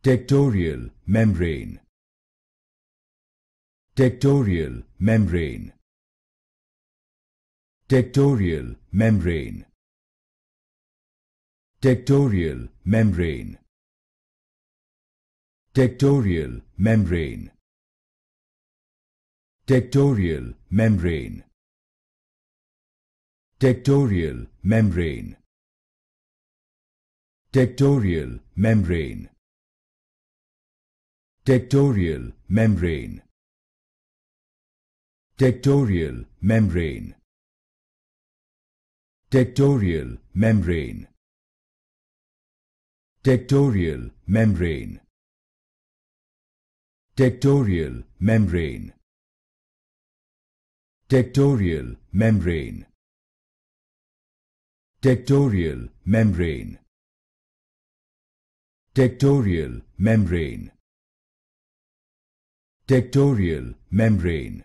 Tectorial membrane. Tectorial membrane. Tectorial membrane. Tectorial membrane. Tectorial membrane. Tectorial membrane. Tectorial membrane. Tectorial membrane. Tectorial membrane. Tectorial membrane. Tectorial membrane. Tectorial membrane. Tectorial membrane. Tectorial membrane. Tectorial membrane. Tectorial membrane. Tectorial membrane.